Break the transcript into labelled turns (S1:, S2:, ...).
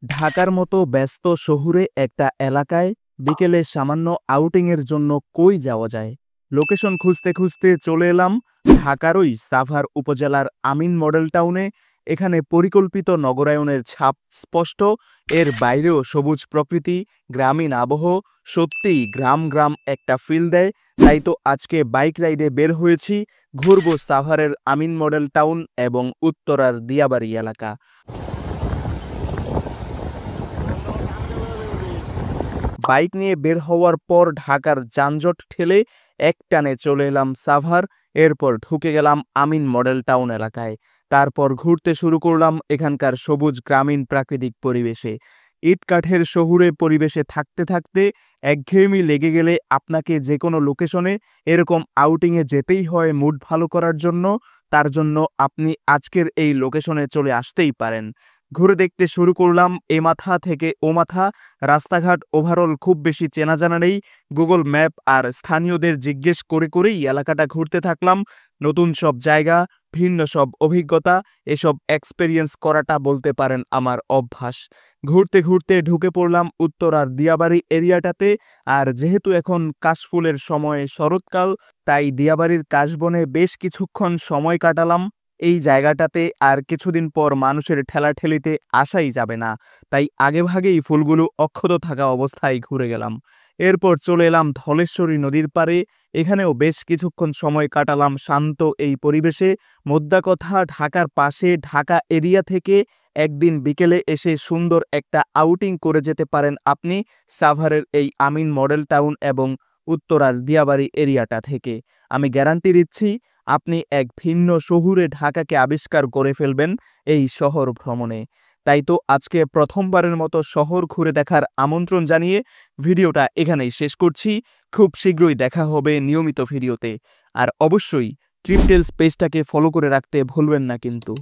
S1: ঢাকার মতো ব্যস্ত শহুরে একটা এলাকায় বিকেলে সামান্য আউটিংয়ের জন্য কই যাওয়া যায়? লোকেশন খুঁজতে খুঁজতে চলে এলাম ঢাকারই সাভার উপজেলার আমিন মডেল টাউনে। এখানে পরিকল্পিত নগরায়নের ছাপ স্পষ্ট, এর বাইরেও সবুজ প্রকৃতি, গ্রামীণ আবহ, সত্যিই গ্রাম গ্রাম একটা ফিল দেয়। তাই তো আজকে বাইক রাইডে বের হয়েছি, ঘুরবো সাভারের আমিন মডেল টাউন এবং উত্তরার দিয়াবাড়ি এলাকা। বাইক নিয়ে বের হওয়ার পর ঢাকার যানজট ঠেলে একটানে চলে এলাম সাভার। এরপর ঢুকে গেলাম আমিন মডেল টাউন এলাকায়। তারপর ঘুরতে শুরু করলাম এখানকার সবুজ গ্রামীণ প্রাকৃতিক পরিবেশে। ইটকাঠের শহুরে পরিবেশে থাকতে থাকতে একঘেয়েমি লেগে গেলে আপনাকে যে কোনো লোকেশনে এরকম আউটিংয়ে যেতেই হয় মুড ভালো করার জন্য। তার জন্য আপনি আজকের এই লোকেশনে চলে আসতেই পারেন। ঘুরে দেখতে শুরু করলাম এ মাথা থেকে ও মাথা। রাস্তাঘাট ওভারঅল খুব বেশি চেনা জানা নেই। গুগল ম্যাপ আর স্থানীয়দের জিজ্ঞেস করে করেই এলাকাটা ঘুরতে থাকলাম। নতুন সব জায়গা, ভিন্ন সব অভিজ্ঞতা, এসব এক্সপেরিয়েন্স করাটা বলতে পারেন আমার অভ্যাস। ঘুরতে ঘুরতে ঢুকে পড়লাম উত্তরার দিয়াবাড়ি এরিয়াটাতে। আর যেহেতু এখন কাশফুলের সময় শরৎকাল, তাই দিয়াবাড়ির কাশবনে বেশ কিছুক্ষণ সময় কাটালাম। এই জায়গাটাতে আর কিছুদিন পর মানুষের ঠেলাঠেলিতে আসাই যাবে না, তাই আগেভাগেই ফুলগুলো অক্ষত থাকা অবস্থায় ঘুরে গেলাম। এরপর চলে এলাম ধলেশ্বরী নদীর পাড়ে। এখানেও বেশ কিছুক্ষণ সময় কাটালাম শান্ত এই পরিবেশে। মোদ্দা কথা, ঢাকার পাশে ঢাকা এরিয়া থেকে একদিন বিকেলে এসে সুন্দর একটা আউটিং করে যেতে পারেন আপনি সাভারের এই আমিন মডেল টাউন এবং উত্তরার দিয়াবাড়ি এরিয়াটা থেকে। আমি গ্যারান্টি দিচ্ছি আপনি এক ভিন্ন শহুরে ঢাকাকে আবিষ্কার করে ফেলবেন এই শহর ভ্রমণে। তাই তো আজকে প্রথমবারের মতো শহর ঘুরে দেখার আমন্ত্রণ জানিয়ে ভিডিওটা এখানেই শেষ করছি। খুব শীঘ্রই দেখা হবে নিয়মিত ভিডিওতে। আর অবশ্যই ট্রিপ টেলস পেজটাকে ফলো করে রাখতে ভুলবেন না কিন্তু।